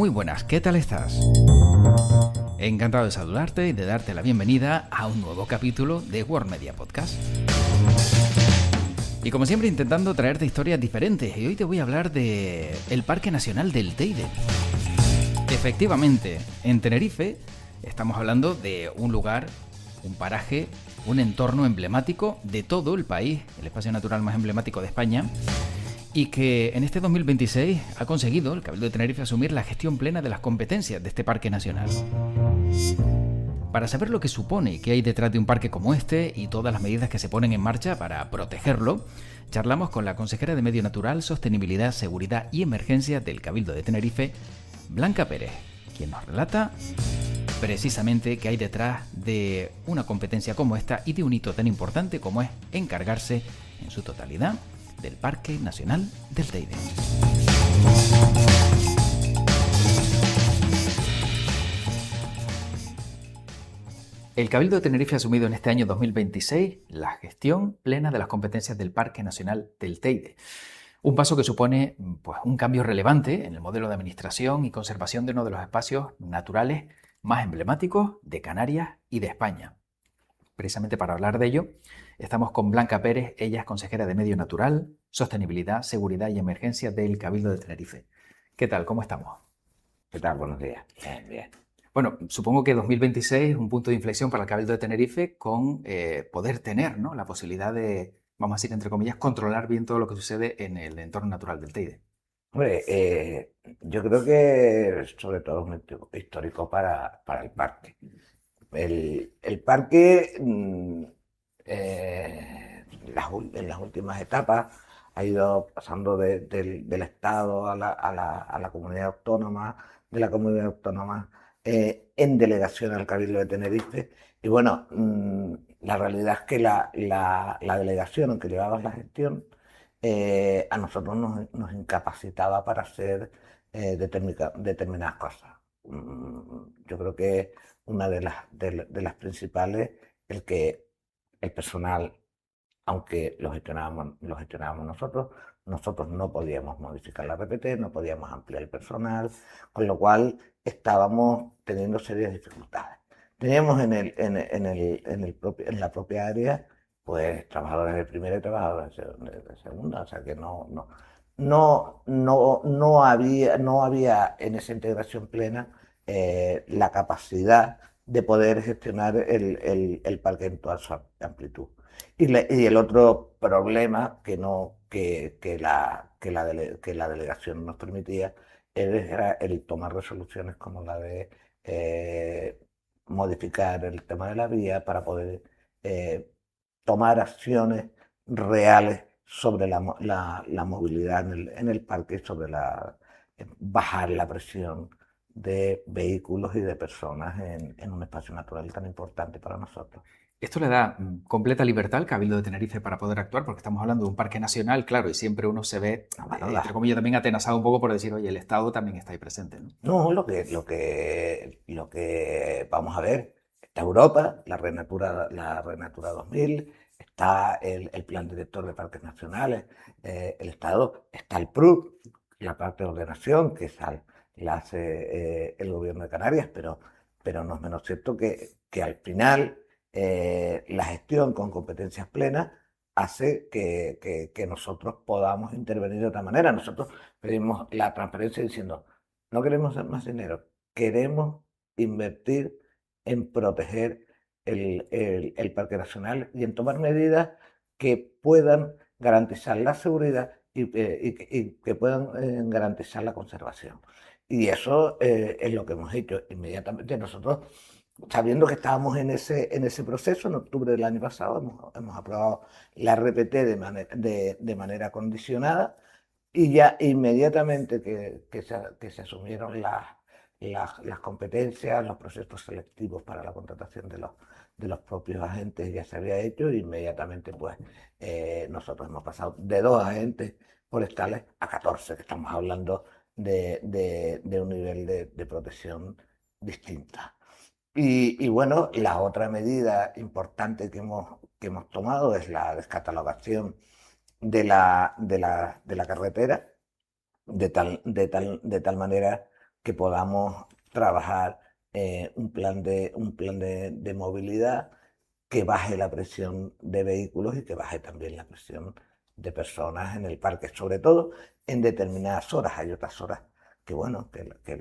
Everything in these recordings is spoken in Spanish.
Muy buenas, ¿qué tal estás? Encantado de saludarte y de darte la bienvenida a un nuevo capítulo de World Media Podcast. Y como siempre intentando traerte historias diferentes, y hoy te voy a hablar de el Parque Nacional del Teide. Efectivamente, en Tenerife estamos hablando de un lugar, un paraje, un entorno emblemático de todo el país, el espacio natural más emblemático de España, y que en este 2026 ha conseguido el Cabildo de Tenerife asumir la gestión plena de las competencias de este parque nacional. Para saber lo que supone y qué hay detrás de un parque como este y todas las medidas que se ponen en marcha para protegerlo, charlamos con la consejera de Medio Natural, Sostenibilidad, Seguridad y Emergencia del Cabildo de Tenerife, Blanca Pérez, quien nos relata precisamente qué hay detrás de una competencia como esta y de un hito tan importante como es encargarse en su totalidad del Parque Nacional del Teide. El Cabildo de Tenerife ha asumido en este año 2026 la gestión plena de las competencias del Parque Nacional del Teide. Un paso que supone un cambio relevante en el modelo de administración y conservación de uno de los espacios naturales más emblemáticos de Canarias y de España. Precisamente para hablar de ello, estamos con Blanca Pérez, ella es consejera de Medio Natural, Sostenibilidad, Seguridad y Emergencia del Cabildo de Tenerife. ¿Qué tal? ¿Cómo estamos? ¿Qué tal? Buenos días. Bien, bien. Bueno, supongo que 2026 es un punto de inflexión para el Cabildo de Tenerife con poder tener, ¿no?, la posibilidad de, vamos a decir entre comillas, controlar bien todo lo que sucede en el entorno natural del Teide. Hombre, yo creo que sobre todo es un hecho histórico para el parque. El parque en las últimas etapas ha ido pasando del Estado a la comunidad autónoma, de la comunidad autónoma en delegación al Cabildo de Tenerife. Y bueno, la realidad es que la delegación, aunque llevaba la gestión, a nosotros nos incapacitaba para hacer determinadas cosas. Yo creo que una de las principales, el que el personal, aunque lo gestionábamos nosotros no podíamos modificar la RPT, no podíamos ampliar el personal, con lo cual estábamos teniendo serias dificultades. Teníamos en la propia área pues trabajadores de primera y trabajadores de segunda, o sea que no había en esa integración plena la capacidad de poder gestionar el parque en toda su amplitud. Y el otro problema que la delegación nos permitía era el tomar resoluciones como la de modificar el tema de la vía para poder tomar acciones reales sobre la movilidad en el parque, sobre bajar la presión de vehículos y de personas en un espacio natural tan importante para nosotros. Esto le da completa libertad al Cabildo de Tenerife para poder actuar, porque estamos hablando de un parque nacional, claro, y siempre uno se ve, entre comillas, también atenazado un poco por decir, oye, el Estado también está ahí presente, ¿no? No, lo que vamos a ver, está Europa, la Renatura 2000, está el Plan Director de Parques Nacionales, el Estado, está el PRU, la parte de ordenación, la hace el Gobierno de Canarias, pero no es menos cierto que al final la gestión con competencias plenas hace que nosotros podamos intervenir de otra manera. Nosotros pedimos la transparencia diciendo, no queremos más dinero, queremos invertir en proteger el Parque Nacional y en tomar medidas que puedan garantizar la seguridad y que puedan garantizar la conservación. Y eso es lo que hemos hecho inmediatamente. Nosotros, sabiendo que estábamos en ese proceso, en octubre del año pasado, hemos aprobado la RPT de manera condicionada. Y ya inmediatamente que se asumieron las competencias, los procesos selectivos para la contratación de los propios agentes ya se había hecho, e inmediatamente pues nosotros hemos pasado de 2 agentes forestales a 14, que estamos hablando de un nivel de protección distinta. Y bueno, la otra medida importante que hemos tomado es la descatalogación de la carretera, de tal manera que podamos trabajar un plan de movilidad que baje la presión de vehículos y que baje también la presión de personas en el parque, sobre todo en determinadas horas. Hay otras horas que, bueno, que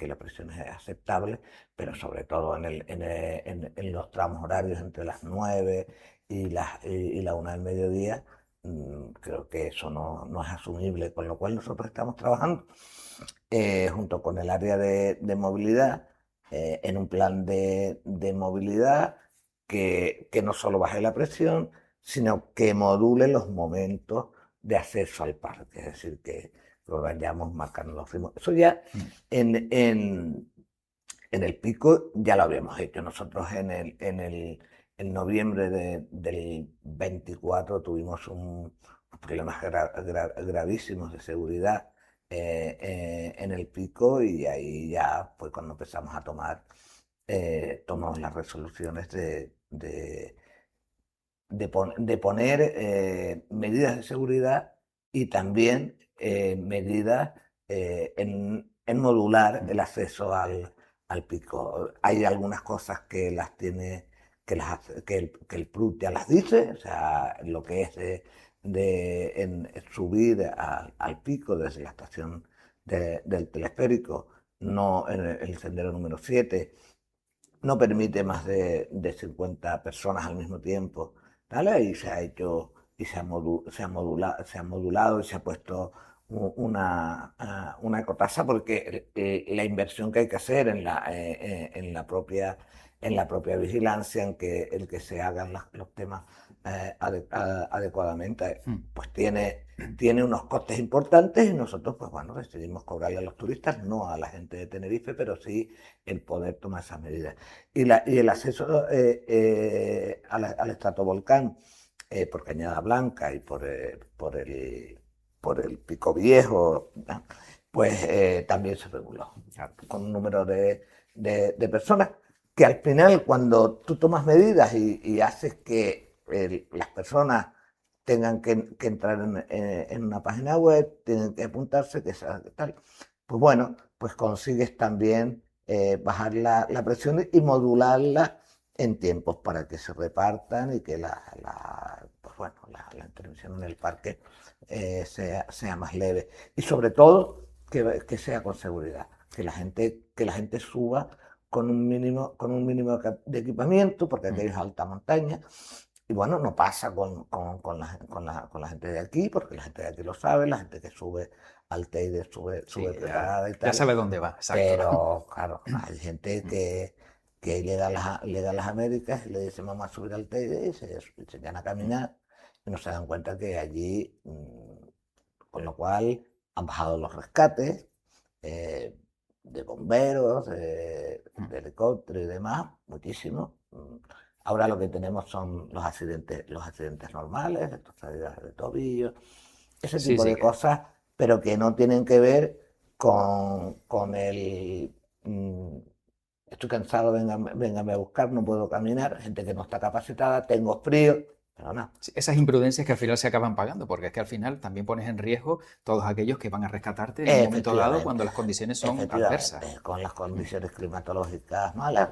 la presión es aceptable, pero sobre todo en los tramos horarios entre las 9 y la 1 del mediodía, creo que eso no es asumible, con lo cual nosotros estamos trabajando junto con el área de movilidad en un plan de movilidad que no solo baje la presión, sino que module los momentos de acceso al parque, es decir, que lo vayamos marcando los ritmos. Eso ya en, en, en el pico ya lo habíamos hecho. Nosotros en noviembre del 24 tuvimos problemas gravísimos de seguridad en el pico y ahí ya fue cuando empezamos a tomamos las resoluciones de poner medidas de seguridad y también medidas en modular el acceso al pico. Hay algunas cosas que las tiene, que el PRUT ya las dice, o sea, lo que es en subir al pico desde la estación del telesférico, no en el sendero número 7 no permite más de 50 personas al mismo tiempo, ¿vale? Y se ha hecho, y se ha modulado y se ha puesto una ecotasa porque la inversión que hay que hacer en la propia vigilancia, el que se hagan los temas adecuadamente, pues tiene unos costes importantes y nosotros, pues bueno, decidimos cobrarle a los turistas, no a la gente de Tenerife, pero sí el poder tomar esas medidas. Y el acceso al estratovolcán por Cañada Blanca y por el Pico Viejo, ¿no? Pues también se reguló con un número de personas que al final cuando tú tomas medidas y haces que las personas tengan que entrar en una página web, tienen que apuntarse, que tal, pues bueno, pues consigues también bajar la presión y modularla en tiempos para que se repartan y que pues bueno, la intervención en el parque sea más leve. Y sobre todo, que sea con seguridad, que la gente suba con un mínimo de equipamiento, porque aquello es alta montaña. Y bueno, no pasa con la gente de aquí, porque la gente de aquí lo sabe, la gente que sube al Teide Sí, sube preparada y ya tal. sabe dónde va, exacto. Pero claro, hay gente que llega a las Américas y le dice vamos a subir al Teide y se echan a caminar y no se dan cuenta que allí, con lo cual han bajado los rescates eh, de bomberos, de helicópteros y demás, muchísimo. Ahora lo que tenemos son los accidentes normales, torceduras de tobillo, ese Sí, tipo sí, de cosas, pero que no tienen que ver con el estoy cansado, véngame a buscar, no puedo caminar, gente que no está capacitada, tengo frío, pero no. sí, esas imprudencias que al final se acaban pagando, porque es que al final también pones en riesgo todos aquellos que van a rescatarte en un momento dado Efectivamente, cuando las condiciones son adversas. efectivamente, con las condiciones climatológicas malas.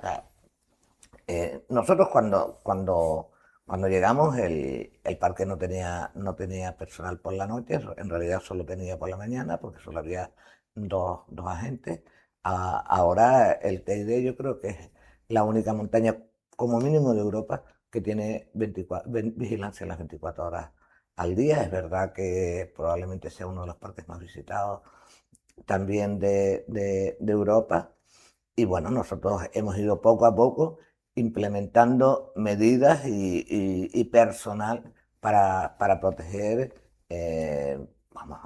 Nosotros cuando llegamos el parque no tenía personal por la noche, en realidad solo tenía por la mañana porque solo había dos agentes. Ahora el Teide yo creo que es la única montaña como mínimo de Europa que tiene vigilancia las 24 horas al día. Es verdad que probablemente sea uno de los parques más visitados también de Europa. Y bueno, nosotros hemos ido poco a poco implementando medidas y personal para proteger vamos,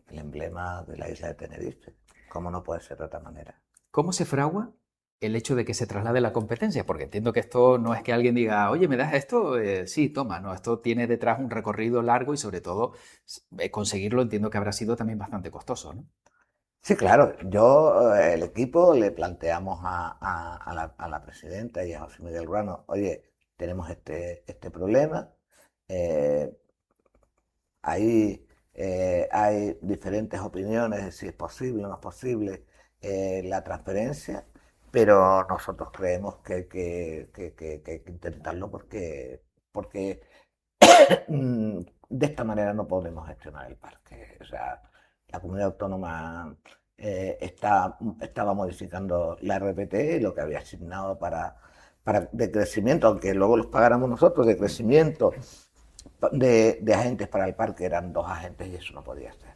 el emblema de la isla de Tenerife, como no puede ser de otra manera. ¿Cómo se fragua el hecho de que se traslade la competencia? Porque entiendo que esto no es que alguien diga, oye, ¿me das esto? Sí, toma, no, esto tiene detrás un recorrido largo y sobre todo conseguirlo entiendo que habrá sido también bastante costoso, ¿no? Sí, claro, el equipo le planteamos a la presidenta y a José Miguel Ruano, oye, tenemos este problema, eh, ahí hay diferentes opiniones de si es posible o no es posible la transferencia, pero nosotros creemos que que hay que intentarlo porque de esta manera no podemos gestionar el parque. O sea, la comunidad autónoma estaba modificando la RPT, lo que había asignado de crecimiento, aunque luego los pagáramos nosotros, de crecimiento de agentes para el parque, eran 2 agentes y eso no podía ser.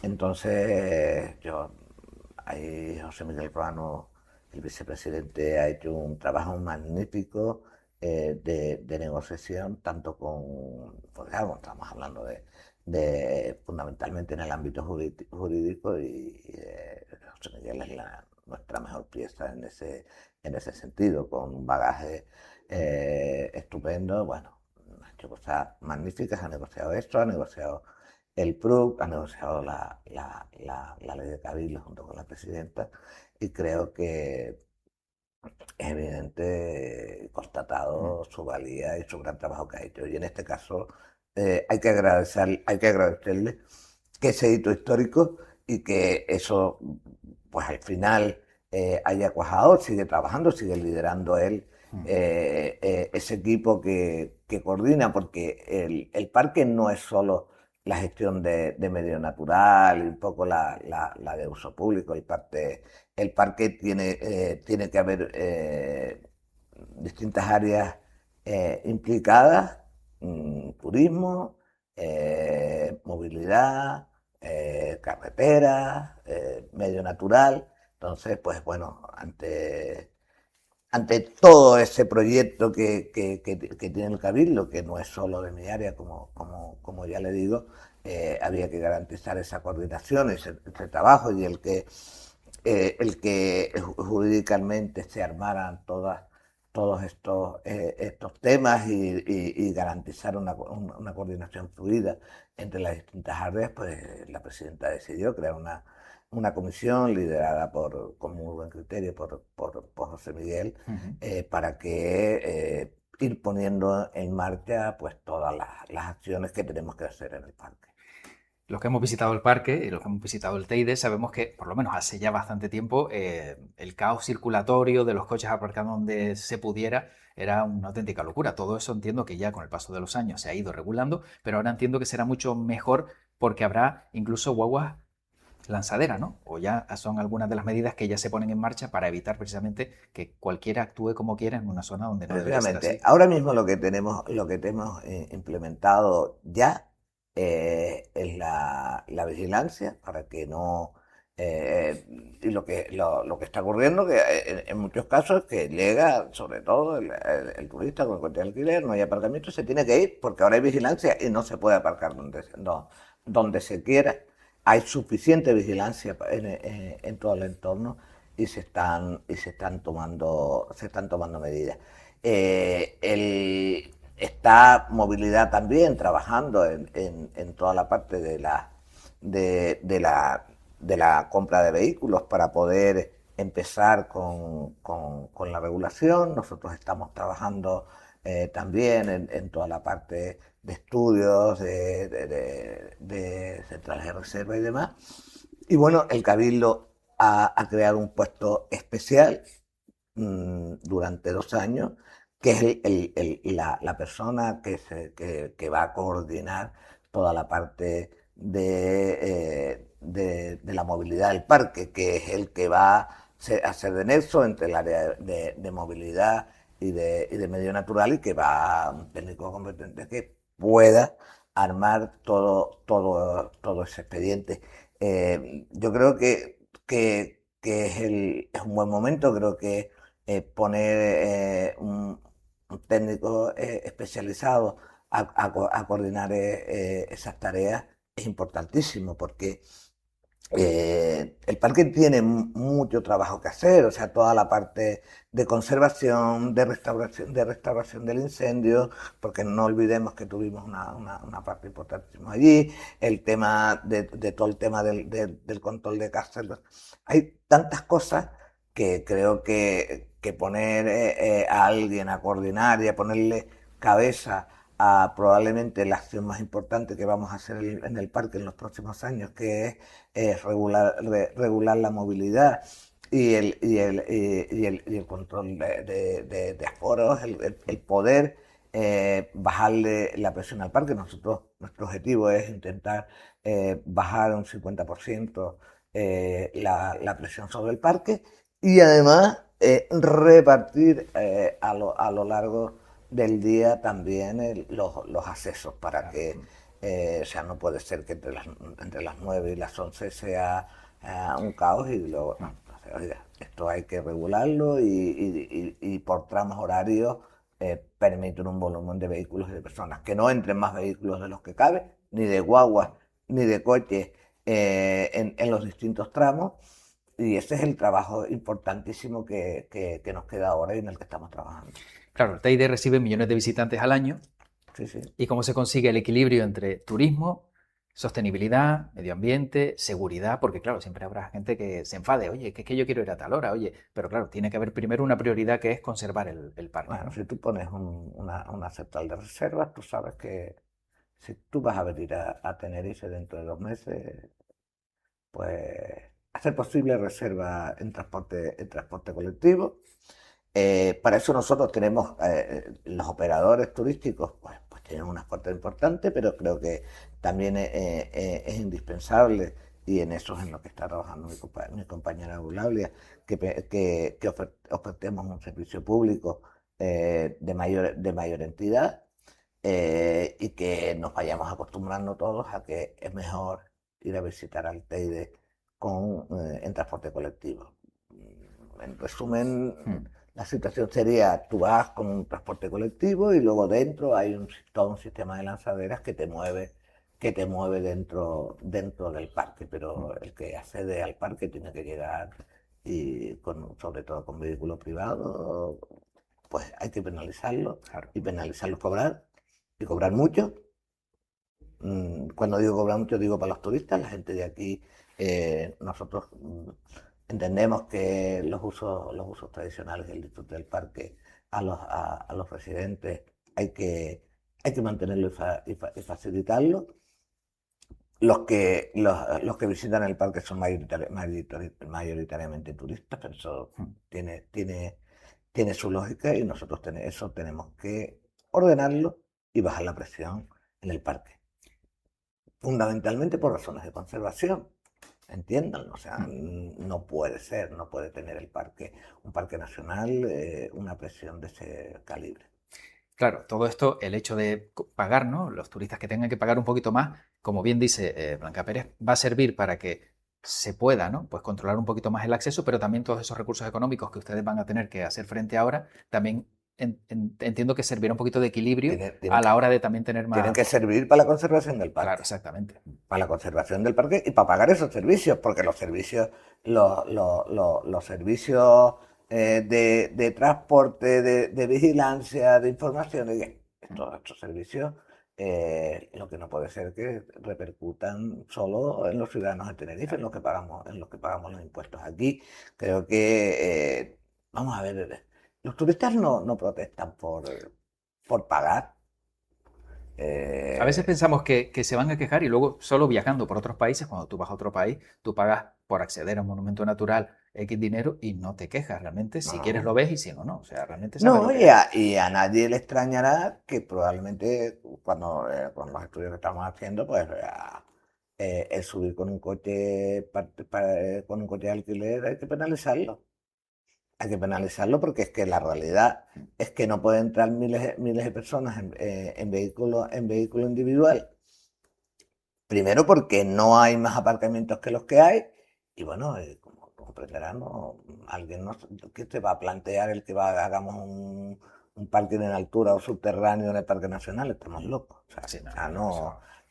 Entonces, ahí José Miguel Ruano, el vicepresidente, ha hecho un trabajo magnífico de negociación, tanto pues, claro, estamos hablando fundamentalmente en el ámbito jurídico y José Miguel es nuestra mejor pieza en ese sentido, con un bagaje estupendo. Bueno, ha hecho cosas magníficas, ha negociado esto, ha negociado el PRUC, ha negociado la ley de Cabildo junto con la presidenta y creo que es evidente, constatado su valía y su gran trabajo que ha hecho. Y en este caso hay que agradecerle que ese hito histórico y que eso, pues al final haya cuajado, sigue trabajando, sigue liderando él ese equipo que coordina, porque el parque no es solo la gestión de medio natural y un poco la de uso público. El parque tiene que haber distintas áreas implicadas, turismo, movilidad, carreteras, medio natural. Entonces, pues bueno, ante todo ese proyecto que tiene el Cabildo, que no es solo de mi área, como ya le digo, había que garantizar esa coordinación, ese trabajo y el que jurídicamente se armaran todos estos temas y garantizar una coordinación fluida entre las distintas áreas, pues la presidenta decidió crear una comisión liderada con muy buen criterio por José Miguel, para que ir poniendo en marcha pues todas las acciones que tenemos que hacer en el parque. Los que hemos visitado el parque y los que hemos visitado el Teide sabemos que, por lo menos hace ya bastante tiempo, el caos circulatorio de los coches aparcados donde se pudiera era una auténtica locura. Todo eso entiendo que ya con el paso de los años se ha ido regulando, pero ahora entiendo que será mucho mejor porque habrá incluso guaguas lanzaderas, ¿no? O ya son algunas de las medidas que ya se ponen en marcha para evitar precisamente que cualquiera actúe como quiera en una zona donde no debería ser así. Ahora mismo lo que tenemos implementado ya es la vigilancia para que no... y lo que está ocurriendo que en muchos casos que llega, sobre todo el turista con el coche de alquiler, no hay aparcamiento, se tiene que ir porque ahora hay vigilancia y no se puede aparcar donde se quiera. Hay suficiente vigilancia en todo el entorno y se están tomando medidas. Está movilidad también trabajando en toda la parte de la compra de vehículos para poder empezar con la regulación. Nosotros estamos trabajando también en toda la parte de estudios, de centrales de reserva y demás. Y bueno, el Cabildo ha creado un puesto especial durante 2 años, que es la persona que va a coordinar toda la parte de la movilidad del parque, que es el que va a ser de nexo entre el área de movilidad y de medio natural, y que va a un técnico competente que pueda armar todo ese expediente. Yo creo que es un buen momento. Creo que poner un técnico especializado a coordinar esas tareas es importantísimo, porque el parque tiene mucho trabajo que hacer. O sea, toda la parte de conservación, de restauración del incendio, porque no olvidemos que tuvimos una parte importantísima allí, el tema de todo el tema del control de cárceles. Hay tantas cosas que creo que poner a alguien a coordinar y a ponerle cabeza a probablemente la acción más importante que vamos a hacer en el parque en los próximos años, que es regular la movilidad y el control de aforos, el poder bajarle la presión al parque. Nuestro objetivo es intentar bajar un 50% la presión sobre el parque y además repartir a lo largo del día también los accesos para que, o sea, no puede ser que entre las 9 y las 11 sea un caos y luego, no, o sea, oiga, esto hay que regularlo y por tramos horarios permitir un volumen de vehículos y de personas, que no entren más vehículos de los que cabe, ni de guaguas, ni de coches en los distintos tramos. Y ese es el trabajo importantísimo que nos queda ahora y en el que estamos trabajando. Claro, el Teide recibe millones de visitantes al año. Sí, sí. ¿Y cómo se consigue el equilibrio entre turismo, sostenibilidad, medio ambiente, seguridad? Porque claro, siempre habrá gente que se enfade, oye, que es que yo quiero ir a tal hora, oye, pero claro, tiene que haber primero una prioridad que es conservar el parque, Bueno, ¿no? si tú pones una central de reservas, tú sabes que si tú vas a venir a Tenerife dentro de 2 meses, pues hacer posible reserva en transporte colectivo. Para eso nosotros tenemos, los operadores turísticos, pues tienen una fuerza importante, pero creo que también es indispensable, y en eso es en lo que está trabajando mi compañera Eulalia, que ofertemos un servicio público de mayor entidad, y que nos vayamos acostumbrando todos a que es mejor ir a visitar al Teide en transporte colectivo. En resumen, la situación sería, tú vas con un transporte colectivo y luego dentro hay todo un sistema de lanzaderas que te mueve dentro del parque, pero el que accede al parque tiene que llegar y sobre todo con vehículo privado, pues hay que penalizarlo Claro. y penalizarlos cobrar y cobrar mucho. Cuando digo cobrar mucho, digo para los turistas, la gente de aquí, nosotros entendemos que los usos tradicionales del disfrute del parque a los residentes hay que mantenerlo y facilitarlo. Los que visitan el parque son mayoritariamente turistas, pero eso tiene su lógica y nosotros eso tenemos que ordenarlo y bajar la presión en el parque. Fundamentalmente por razones de conservación. Entiéndanlo, o sea, no puede ser, no puede tener un parque nacional, una presión de ese calibre. Claro, todo esto, el hecho de pagar, ¿no? Los turistas que tengan que pagar un poquito más, como bien dice Blanca Pérez, va a servir para que se pueda, ¿no? Pues controlar un poquito más el acceso, pero también todos esos recursos económicos que ustedes van a tener que hacer frente ahora, también entiendo que servirá un poquito de equilibrio a la hora de también tener más... Tienen que servir para la conservación del parque. Claro, exactamente. Para la conservación del parque y para pagar esos servicios, porque los servicios, los servicios de transporte, de vigilancia, de información, todos estos servicios, lo que no puede ser que repercutan solo en los ciudadanos de Tenerife, en los que pagamos los impuestos aquí. Creo que, vamos a ver, los turistas no protestan por pagar. A veces pensamos que se van a quejar y luego solo viajando por otros países, cuando tú vas a otro país, tú pagas por acceder a un monumento natural X dinero y no te quejas realmente. Si quieres lo ves y si no, no. O sea, realmente sabes lo No, que y a nadie le extrañará que probablemente con los estudios que estamos haciendo, pues el subir con un coche con un coche de alquiler hay que penalizarlo. Hay que penalizarlo porque es que la realidad es que no pueden entrar miles de personas en vehículo individual. Primero porque no hay más aparcamientos que los que hay. Y bueno, como comprenderán, ¿qué te va a plantear el que hagamos un parking en altura o subterráneo en el Parque Nacional? Estamos locos. O sea, sí,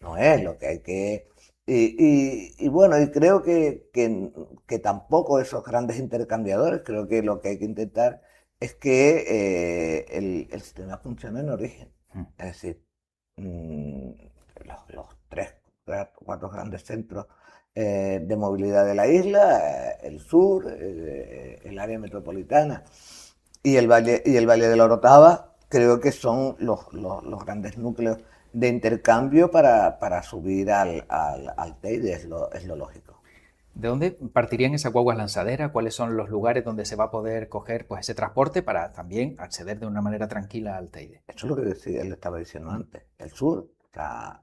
no es lo que hay que... Y bueno, y creo que tampoco esos grandes intercambiadores, creo que lo que hay que intentar es que el sistema funcione en origen. Es decir, los 3, 4 grandes centros de movilidad de la isla, el sur, el área metropolitana y el Valle de la Orotava, creo que son los grandes núcleos de intercambio para subir al Teide, es lo lógico. ¿De dónde partirían esas guaguas lanzaderas? ¿Cuáles son los lugares donde se va a poder coger pues, ese transporte para también acceder de una manera tranquila al Teide? Eso es lo que él estaba diciendo antes. El sur, o sea,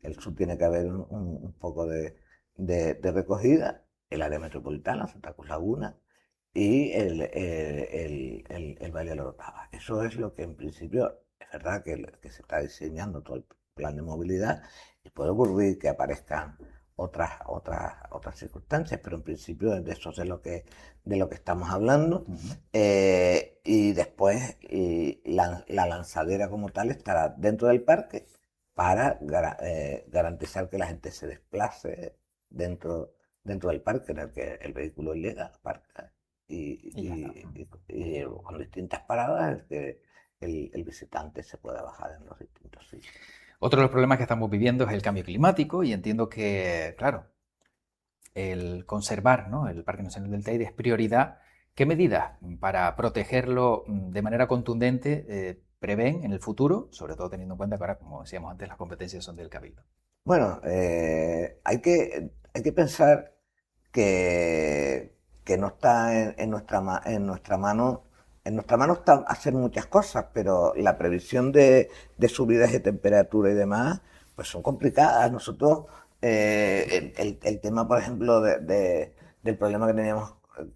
el sur tiene que haber un poco de recogida, el área metropolitana, Santa Cruz Laguna y el Valle de la Orotava. Eso es lo que en principio, es verdad que se está diseñando todo el plan de movilidad y puede ocurrir que aparezcan otras circunstancias, pero en principio de eso es de lo que estamos hablando. Y después la lanzadera como tal estará dentro del parque para garantizar que la gente se desplace dentro del parque en el que el vehículo llega, aparca y con distintas paradas es que el visitante se pueda bajar en los distintos sitios. Otro de los problemas que estamos viviendo es el cambio climático y entiendo que, claro, el conservar, ¿no?, el Parque Nacional del Teide es prioridad. ¿Qué medidas para protegerlo de manera contundente prevén en el futuro, sobre todo teniendo en cuenta que ahora, como decíamos antes, las competencias son del Cabildo? Bueno, hay que pensar que no está en nuestra mano. En nuestra mano está hacer muchas cosas, pero la previsión de subidas de temperatura y demás, pues son complicadas. Nosotros, el tema, por ejemplo, del problema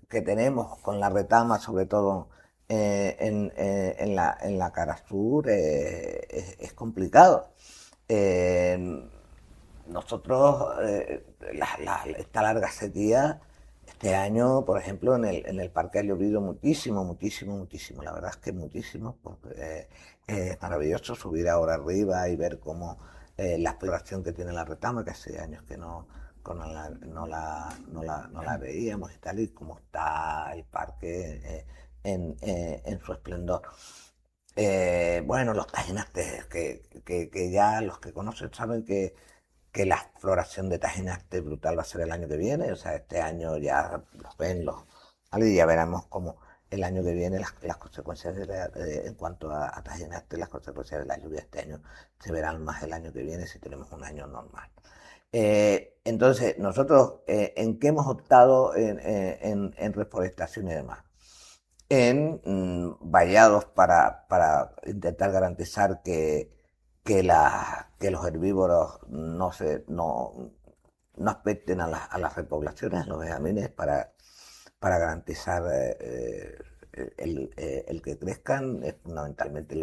que tenemos con la retama, sobre todo en la cara sur, es complicado. Eh, nosotros, esta larga sequía, este año, por ejemplo, en el parque ha llovido muchísimo, muchísimo, muchísimo. La verdad es que muchísimo, porque es maravilloso subir ahora arriba y ver cómo la exploración que tiene la retama, que hace años que no la veíamos y tal, y cómo está el parque en su esplendor. Bueno, los tajinastes, que ya los que conocen saben que la floración de Tajinaste brutal va a ser el año que viene, o sea, este año ya los ven, ¿vale? Y ya veremos cómo el año que viene las consecuencias en cuanto a Tajinaste, las consecuencias de la lluvia este año se verán más el año que viene si tenemos un año normal. Entonces, nosotros, ¿en qué hemos optado en reforestación y demás? En vallados para intentar garantizar que los herbívoros no afecten a las repoblaciones, a los benjamines, para garantizar el que crezcan. Fundamentalmente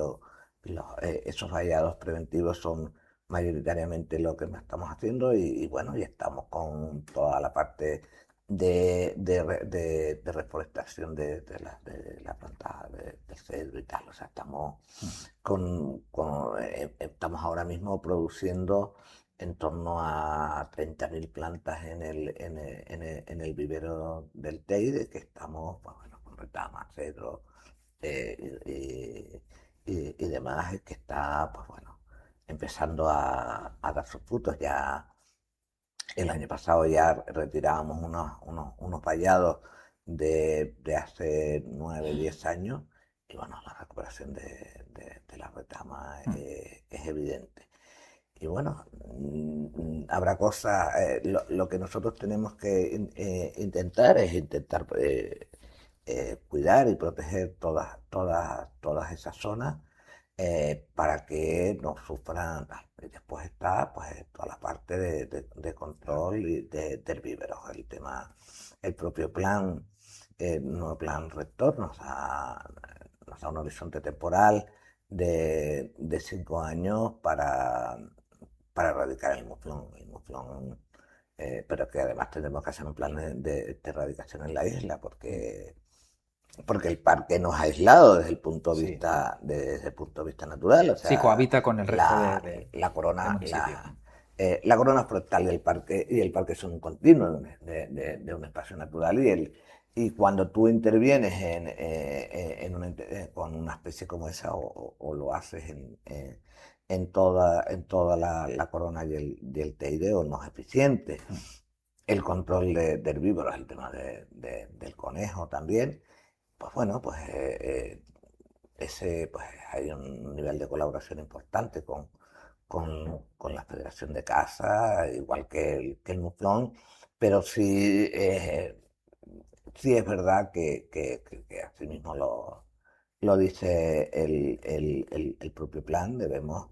esos vallados preventivos son mayoritariamente lo que estamos haciendo y bueno, y estamos con toda la parte de reforestación de la planta del cedro y tal. O sea, estamos ahora mismo produciendo en torno a 30.000 plantas en el vivero del Teide, que estamos, pues, bueno, con retama, cedro y demás, que está, pues bueno, empezando a dar sus frutos. Ya el año pasado ya retirábamos unos vallados de hace 9, 10 años y bueno, la recuperación de la retama es evidente. Y bueno, habrá cosas, lo que nosotros tenemos que intentar es intentar cuidar y proteger todas esas zonas para que no sufran. Y después está pues toda la parte de control y de herbívoros, el propio plan, nuevo plan rector nos da un horizonte temporal de 5 años para erradicar el muflón, pero que además tenemos que hacer un plan de erradicación en la isla porque el parque nos ha aislado Sí, desde el punto de vista natural. O sí, sea, cohabita con el resto la del corona, municipio. la corona forestal del parque y el parque son un continuo de un espacio natural y cuando tú intervienes con una especie como esa o lo haces en toda la corona y el Teide, o no es eficiente. El control de herbívoros, el tema del conejo también, pues bueno, pues pues, hay un nivel de colaboración importante con la Federación de Casa, igual que el Muflón, pero sí, sí es verdad que así mismo lo dice el propio plan, debemos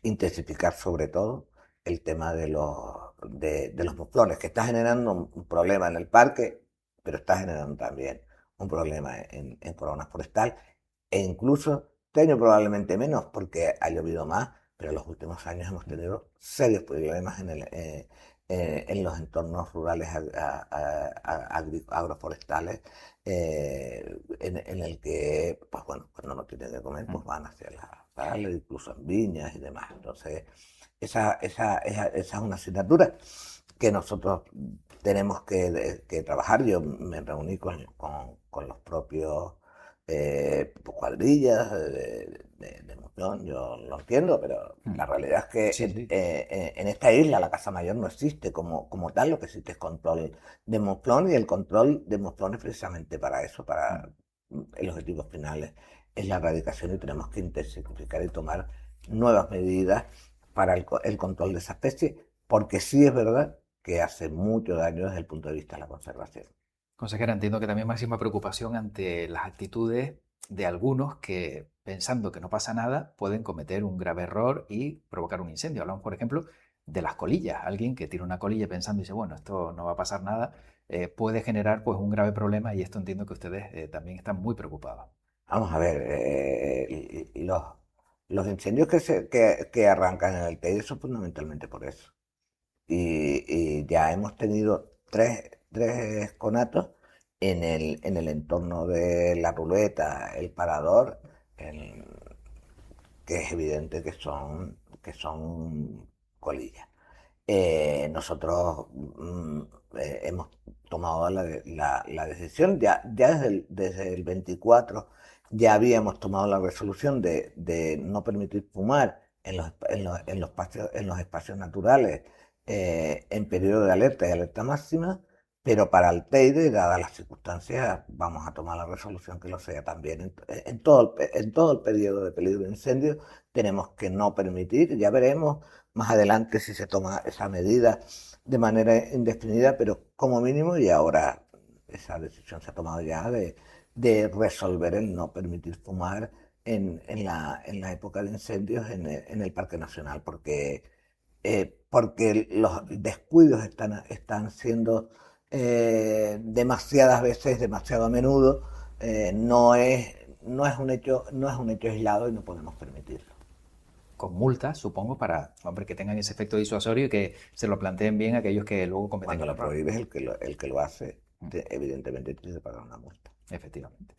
intensificar sobre todo el tema de los muflones, que está generando un problema en el parque, pero está generando también un problema en Corona Forestal, e incluso este año probablemente menos porque ha llovido más, pero en los últimos años hemos tenido serios problemas en los entornos rurales agroforestales, en el que, pues bueno, cuando no tienen que comer, pues van hacia la sala, incluso en viñas y demás. Entonces, esa es una asignatura que nosotros tenemos que trabajar. Yo me reuní con los propios cuadrillas de Muflón, yo lo entiendo, pero la realidad es que Sí, sí. en esta isla la Casa Mayor no existe como tal, lo que existe es control de Muflón, y el control de Muflón es precisamente para eso, para el objetivo final es la erradicación, y tenemos que intensificar y tomar nuevas medidas para el control de esa especie, porque sí es verdad que hace mucho daño desde el punto de vista de la conservación. Consejera, entiendo que también máxima preocupación ante las actitudes de algunos que, pensando que no pasa nada, pueden cometer un grave error y provocar un incendio. Hablamos, por ejemplo, de las colillas. Alguien que tira una colilla pensando y dice, bueno, esto no va a pasar nada, puede generar pues un grave problema, y esto entiendo que ustedes también están muy preocupados. Vamos a ver, los incendios que arrancan en el Teide son fundamentalmente por eso. Y ya hemos tenido tres conatos en el entorno de la ruleta, el parador, en- que es evidente que son colillas. Nosotros hemos tomado la decisión, ya desde el 24 ya habíamos tomado la resolución de no permitir fumar en los espacios naturales en periodo de alerta y alerta máxima, pero para el Teide, dadas las circunstancias, vamos a tomar la resolución que lo sea también. En todo el periodo de peligro de incendio tenemos que no permitir, ya veremos más adelante si se toma esa medida de manera indefinida, pero como mínimo, y ahora esa decisión se ha tomado ya de resolver el no permitir fumar en la época de incendios en el Parque Nacional, porque los descuidos están siendo demasiadas veces, demasiado a menudo. No es un hecho aislado y no podemos permitirlo. Con multas, supongo, para hombre, que tengan ese efecto disuasorio y que se lo planteen bien aquellos que luego cometen Cuando el lo error. prohíbes, el que lo hace, evidentemente tiene que pagar una multa. Efectivamente.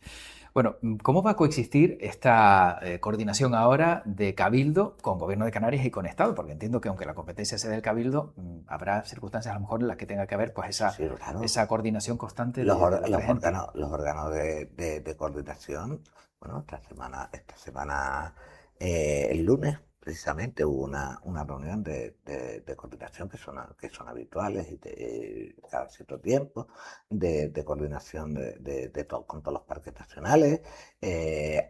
Bueno, ¿cómo va a coexistir esta coordinación ahora de Cabildo con Gobierno de Canarias y con Estado? Porque entiendo que aunque la competencia sea del Cabildo, habrá circunstancias a lo mejor en las que tenga que haber pues Sí, claro. esa coordinación constante Los, de or- los los tres entes. órganos, los órganos de coordinación, bueno, esta semana, el lunes, precisamente, hubo una reunión de coordinación que son habituales y cada cierto tiempo, de coordinación con todos los parques nacionales.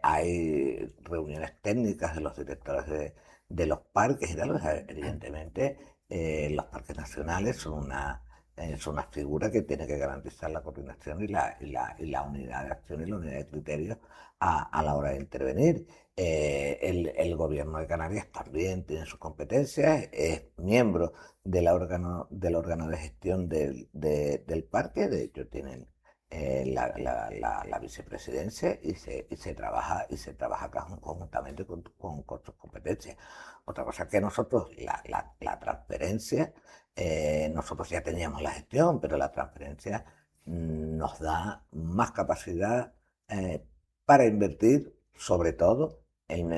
Hay reuniones técnicas de los directores de los parques y tal. O sea, evidentemente, los parques nacionales son una figura que tiene que garantizar la coordinación y la unidad de acción y la unidad de criterios a la hora de intervenir. El gobierno de Canarias también tiene sus competencias, es miembro del órgano de gestión del parque. De hecho tienen la vicepresidencia, y se trabaja conjuntamente con sus competencias. Otra cosa que nosotros, la transferencia, nosotros ya teníamos la gestión, pero la transferencia nos da más capacidad para invertir, sobre todo en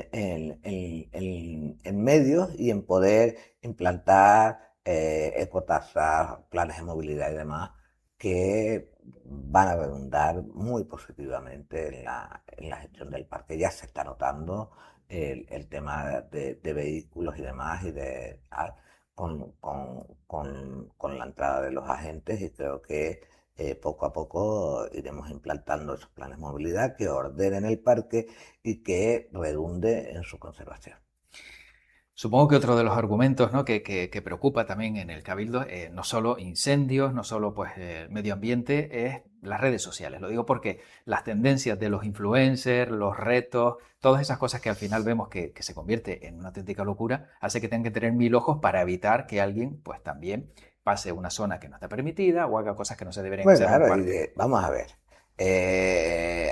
medios y en poder implantar ecotasas, planes de movilidad y demás, que van a redundar muy positivamente en la gestión del parque. Ya se está notando el tema de vehículos y demás, con la entrada de los agentes, y creo que poco a poco iremos implantando esos planes de movilidad que ordenen el parque y que redunde en su conservación. Supongo que otro de los argumentos, ¿no?, que preocupa también en el Cabildo, no solo incendios, no solo pues, medio ambiente, es las redes sociales. Lo digo porque las tendencias de los influencers, los retos, todas esas cosas que al final vemos que se convierte en una auténtica locura, hace que tengan que tener 1000 ojos para evitar que alguien pues también pase una zona que no está permitida o haga cosas que no se deberían Pues hacer en un claro, parque. vamos a ver.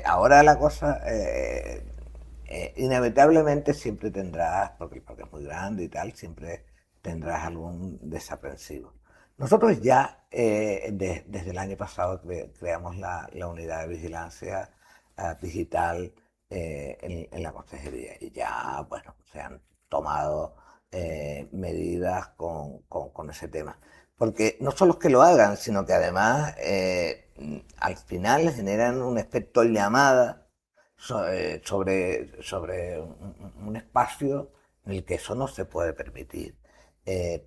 Ahora la cosa, inevitablemente siempre tendrás, porque el parque es muy grande y tal, siempre tendrás algún desaprensivo. Nosotros ya desde el año pasado creamos la unidad de vigilancia digital en la consejería y ya, bueno, se han tomado medidas con ese tema. Porque no son los que lo hagan, sino que además al final generan un efecto llamada sobre un espacio en el que eso no se puede permitir.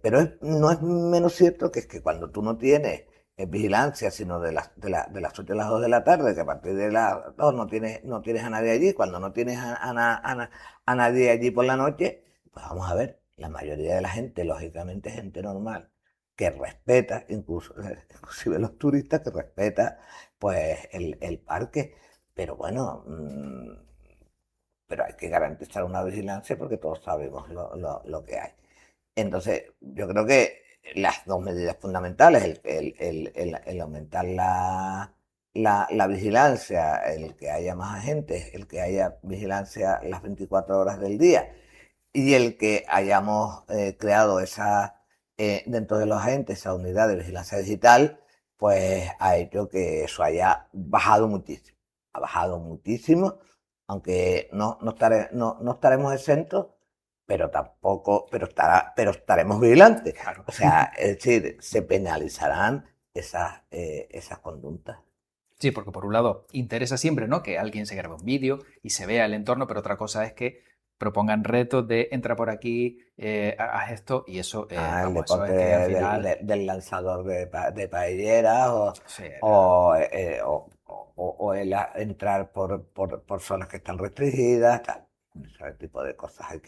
Pero no es menos cierto que es que cuando tú no tienes vigilancia, sino de las 8 a las 2 de la tarde, que a partir de las 2 no tienes a nadie allí, cuando no tienes a nadie allí por la noche, pues vamos a ver, la mayoría de la gente, lógicamente gente normal, que respeta, inclusive los turistas, que respeta pues el parque. Pero bueno, pero hay que garantizar una vigilancia porque todos sabemos lo que hay. Entonces, yo creo que las dos medidas fundamentales, el aumentar la vigilancia, el que haya más agentes, el que haya vigilancia las 24 horas del día y el que hayamos creado dentro de los agentes esa unidad de vigilancia digital, pues ha hecho que eso haya bajado muchísimo. Ha bajado muchísimo, aunque no estaremos exentos, pero tampoco, pero estaremos vigilantes. Claro. O sea, es decir, se penalizarán esas conductas. Sí, porque por un lado interesa siempre, ¿no?, que alguien se grabe un vídeo y se vea el entorno, pero otra cosa es que propongan retos de entra por aquí, haz esto y eso, El vamos, eso deporte es que al final... del lanzador de paelleras Sí, o entrar por zonas que están restringidas, tal. Ese tipo de cosas hay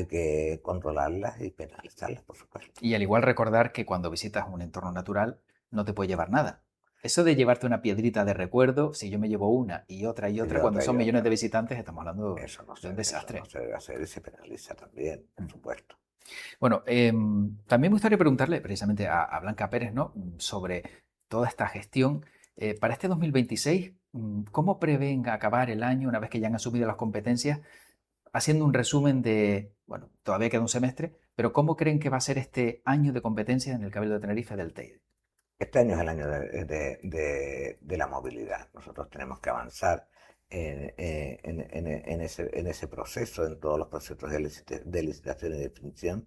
que controlarlas y penalizarlas, por supuesto. y al igual recordar que cuando visitas un entorno natural no te puede llevar nada. Eso de llevarte una piedrita de recuerdo, si yo me llevo una y Y otra, cuando otra y son millones otra. de visitantes, estamos hablando Eso no de un eso no desastre. se debe hacer y se penaliza también, por supuesto. Bueno, también me gustaría preguntarle precisamente a Blanca Pérez, ¿no?, sobre toda esta gestión. Para este 2026, ¿cómo prevén acabar el año una vez que ya han asumido las competencias? Haciendo un resumen de, bueno, todavía queda un semestre, pero ¿cómo creen que va a ser este año de competencias en el Cabildo de Tenerife del Teide? Este año es el año de la movilidad. Nosotros tenemos que avanzar en ese proceso, en todos los procesos de licitación y definición,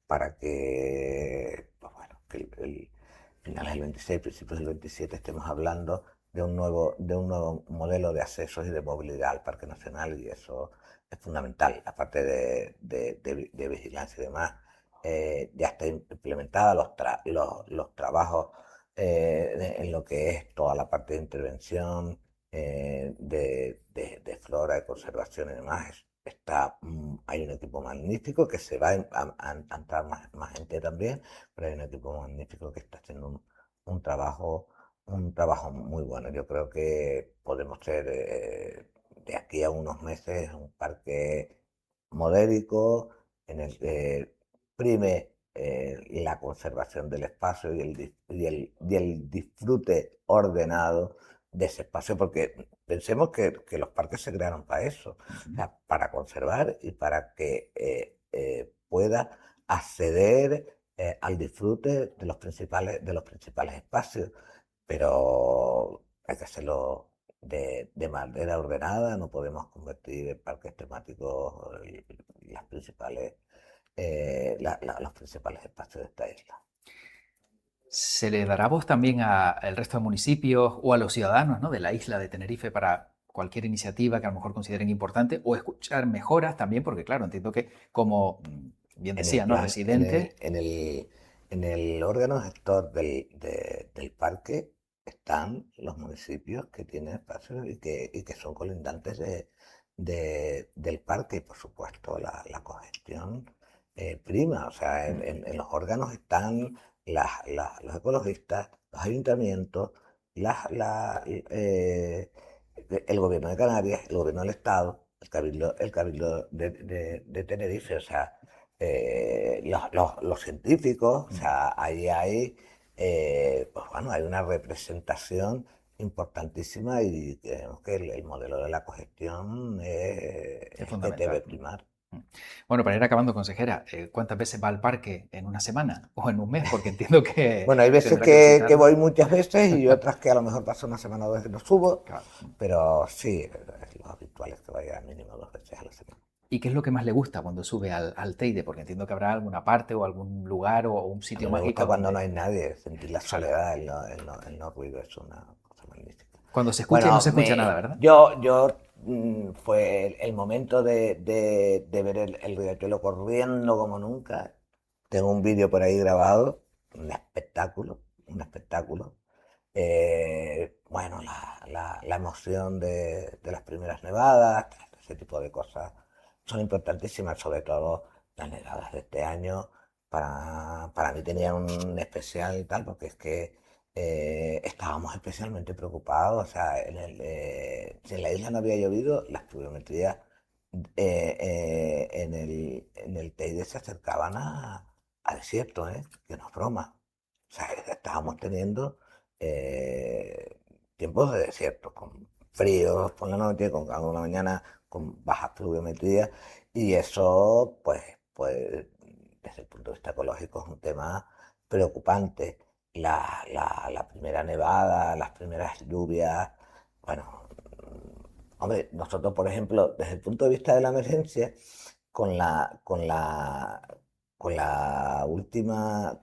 para que, pues bueno, que finales del 26, principios del 27 estemos hablando de un nuevo modelo de accesos y de movilidad al Parque Nacional, y eso es fundamental, aparte de vigilancia y demás. Ya está implementada los trabajos en lo que es toda la parte de intervención de flora, de conservación y demás. Hay un equipo magnífico que se va a entrar más gente también, pero hay un equipo magnífico que está haciendo un trabajo muy bueno. Yo creo que podemos ser de aquí a unos meses un parque modélico en el que prime la conservación del espacio y el disfrute ordenado de ese espacio, porque pensemos que los parques se crearon para eso, o sea, para conservar y para que pueda acceder al disfrute de los principales espacios, pero hay que hacerlo de manera ordenada. No podemos convertir en parques temáticos las principales los principales espacios de esta isla. ¿Se le dará voz también al resto de municipios o a los ciudadanos, ¿no?, de la isla de Tenerife para cualquier iniciativa que a lo mejor consideren importante o escuchar mejoras también? Porque claro, entiendo que como bien En el decía, ¿no?, plan, en residentes, el, en el, en el órgano gestor del parque están los municipios que tienen espacios y que son colindantes del parque. Y por supuesto la cogestión prima. O sea, en los órganos están los ecologistas, los ayuntamientos, el gobierno de Canarias, el gobierno del Estado, el cabildo de Tenerife. O sea, los científicos. O sea, ahí hay, pues bueno, hay una representación importantísima, y creemos que el modelo de la cogestión Es es el que debe fundamental. primar. Bueno, para ir acabando, consejera, ¿cuántas veces va al parque en una semana o en un mes? Porque entiendo que Bueno, hay veces tendrá que que visitarlo. voy muchas veces y otras que a lo mejor paso una semana o dos que no subo, Claro. pero sí, es lo habitual es que vaya mínimo 2 veces a la semana. ¿Y qué es lo que más le gusta cuando sube al Teide? Porque entiendo que habrá alguna parte o algún lugar o un A sitio mí me gusta mágico cuando no donde, hay nadie, sentir la claro, soledad, el no ruido, es una cosa magnífica. cuando se escucha y no Bueno, se escucha nada, ¿verdad? fue el momento de ver el riachuelo corriendo como nunca. Tengo un vídeo por ahí grabado, un espectáculo, un espectáculo. Bueno, la emoción de las primeras nevadas, ese tipo de cosas son importantísimas, sobre todo las nevadas de este año. Para mí tenían un especial y tal, porque es que estábamos especialmente preocupados. O sea, si en la isla no había llovido, las pluviometrías en el Teide se acercaban a desierto, ¿eh? Que no es broma. O sea, estábamos teniendo eh, tiempos de desierto, con fríos por la noche, con calor por la mañana, con bajas pluviometrías, y eso, pues, desde el punto de vista ecológico es un tema preocupante. La primera nevada, las primeras lluvias, bueno, hombre, nosotros, por ejemplo, desde el punto de vista de la emergencia, con la última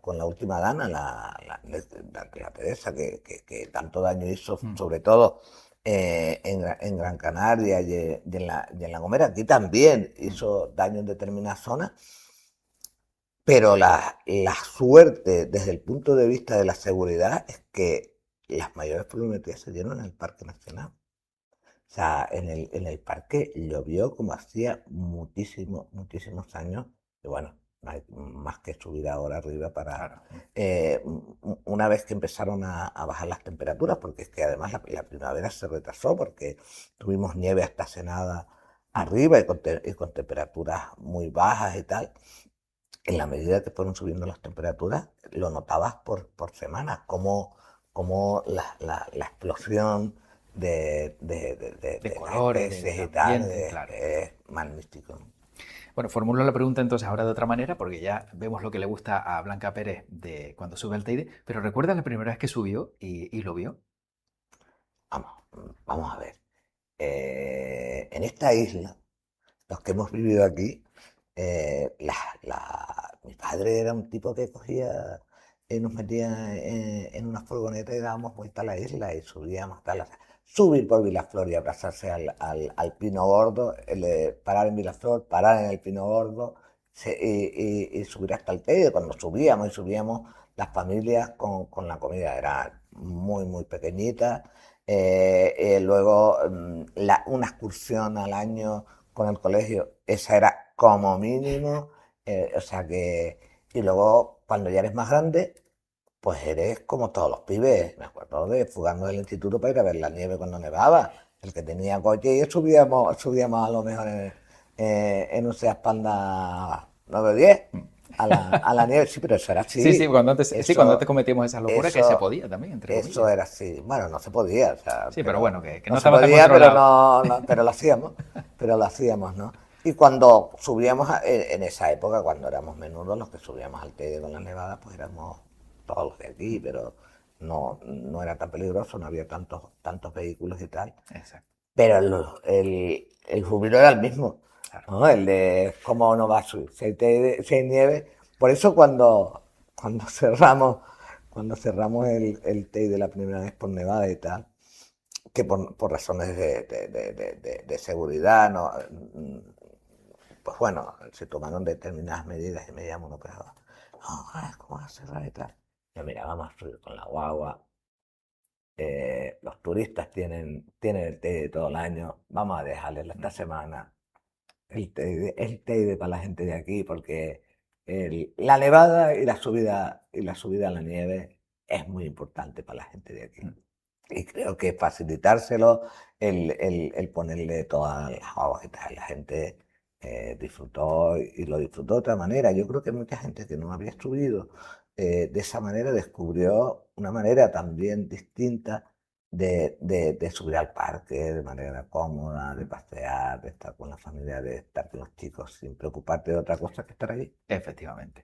dana, la Teresa, que tanto daño hizo, Mm. sobre todo en Gran Canaria y en La Gomera. Aquí también Mm. hizo daño en determinadas zonas, pero la suerte desde el punto de vista de la seguridad es que las mayores pluviometrías se dieron en el Parque Nacional. O sea, en el parque llovió como hacía muchísimos, muchísimos años. Y bueno, no hay más que subir ahora arriba para... Claro. una vez que empezaron a bajar las temperaturas, porque es que además la primavera se retrasó, porque tuvimos nieve estacionada Mm. arriba y con temperaturas muy bajas y tal. En la medida que fueron subiendo las temperaturas, lo notabas por semanas, como la explosión De de las colores, especies de y tal ambiente, claro. es magnífico. Bueno, formulo la pregunta entonces ahora de otra manera, porque ya vemos lo que le gusta a Blanca Pérez de cuando sube al Teide, pero ¿recuerdas la primera vez que subió y lo vio? Vamos, vamos a ver. En esta isla, los que hemos vivido aquí, mi padre era un tipo que cogía y nos metía en una furgoneta y dábamos vuelta a la isla y subíamos tal. O sea, subir por Vilaflor y abrazarse al Pino Gordo, parar en Vilaflor, parar en el Pino Gordo, y subir hasta el Teide. Cuando subíamos las familias con la comida, era muy, muy pequeñita. Luego, una excursión al año con el colegio, esa era como mínimo. O sea que, y luego cuando ya eres más grande, pues eres como todos los pibes. Me acuerdo de fugarnos del instituto para ir a ver la nieve cuando nevaba. El que tenía coche, y subíamos a lo mejor en un Seat Panda 910 Mm. a la nieve. Sí, pero eso era Sí, sí, así. cuando antes Eso, cometíamos esas locuras que se eso, podía también, entre eso comillas. era así. Bueno, no se podía, o sea, Sí, pero pero bueno, que no no se estaba tan podía, pero controlado. no, pero lo hacíamos, ¿no? Y cuando subíamos en esa época, cuando éramos menudos, los que subíamos al Teide con la nevada, pues éramos todos los de aquí, pero no era tan peligroso, no había tantos vehículos y tal. Exacto, Pero el júbilo era el mismo, claro. ¿no? El de cómo no va a subir, si hay nieve. Por eso cuando cerramos el Teide la primera vez por nevada y tal, que por razones de seguridad, no, pues bueno, se tomaron determinadas medidas y me llamó uno, pero no, ¿cómo vas a cerrar y tal? Yo, mira, vamos a subir con la guagua, Los turistas tienen el Teide todo el año, vamos a dejarles esta semana el Teide para la gente de aquí, porque la nevada y la subida a la nieve es muy importante para la gente de aquí. Y creo que facilitárselo, el ponerle todas las hojitas, la gente disfrutó y lo disfrutó de otra manera. Yo creo que mucha gente que no había subido de esa manera descubrió una manera también distinta de subir al parque de manera cómoda, de pasear, de estar con la familia, de estar con los chicos sin preocuparte de otra cosa que estar allí. Efectivamente.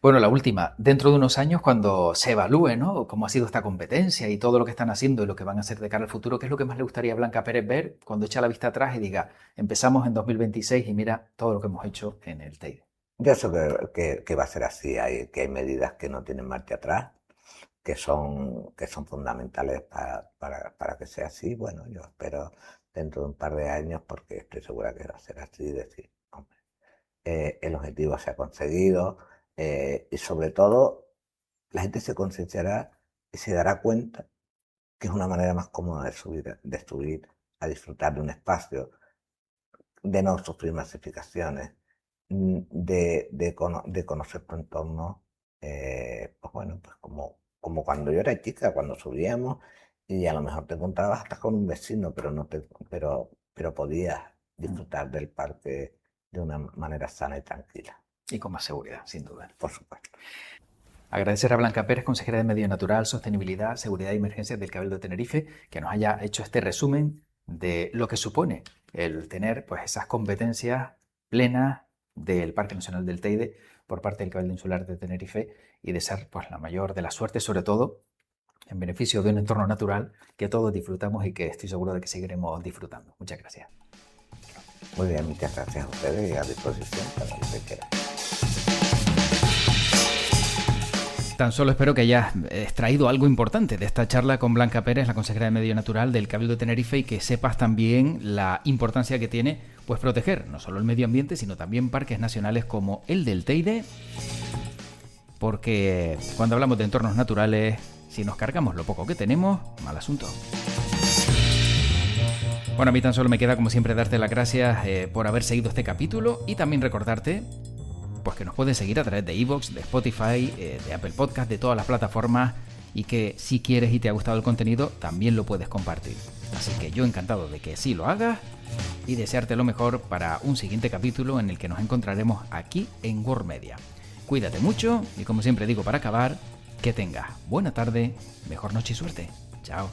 Bueno, la última, dentro de unos años, cuando se evalúe, ¿no?, cómo ha sido esta competencia y todo lo que están haciendo y lo que van a hacer de cara al futuro, ¿qué es lo que más le gustaría a Blanca Pérez ver cuando echa la vista atrás y diga, empezamos en 2026 y mira todo lo que hemos hecho en el Teide? Yo eso que va a ser así, que hay medidas que no tienen marcha atrás, que son fundamentales para que sea así. Bueno, yo espero dentro de un par de años, porque estoy segura que va a ser así, decir, hombre, el objetivo se ha conseguido, y sobre todo la gente se concienciará y se dará cuenta que es una manera más cómoda de subir a disfrutar de un espacio, de no sufrir masificaciones, de conocer tu entorno, pues bueno, pues como cuando yo era chica, cuando subíamos y a lo mejor te encontrabas hasta con un vecino, pero podías disfrutar del parque de una manera sana y tranquila. Y con más seguridad, sin duda. Por supuesto. Agradecer a Blanca Pérez, consejera de Medio Natural, Sostenibilidad, Seguridad y Emergencias del Cabildo de Tenerife, que nos haya hecho este resumen de lo que supone el tener pues, esas competencias plenas del Parque Nacional del Teide por parte del Cabildo Insular de Tenerife y de ser pues, la mayor de las suertes, sobre todo en beneficio de un entorno natural que todos disfrutamos y que estoy seguro de que seguiremos disfrutando. Muchas gracias. Muy bien, muchas gracias a ustedes y a disposición para lo que quieran. Tan solo espero que hayas extraído algo importante de esta charla con Blanca Pérez, la consejera de Medio Natural del Cabildo de Tenerife, y que sepas también la importancia que tiene pues proteger no solo el medio ambiente, sino también parques nacionales como el del Teide, porque cuando hablamos de entornos naturales, si nos cargamos lo poco que tenemos, mal asunto. Bueno, a mí tan solo me queda como siempre darte las gracias por haber seguido este capítulo y también recordarte pues que nos puedes seguir a través de iVoox, de Spotify, de Apple Podcast, de todas las plataformas, y que si quieres y te ha gustado el contenido, también lo puedes compartir. Así que yo encantado de que sí lo hagas y desearte lo mejor para un siguiente capítulo en el que nos encontraremos aquí en World Media. Cuídate mucho y como siempre digo para acabar, que tengas buena tarde, mejor noche y suerte. Chao.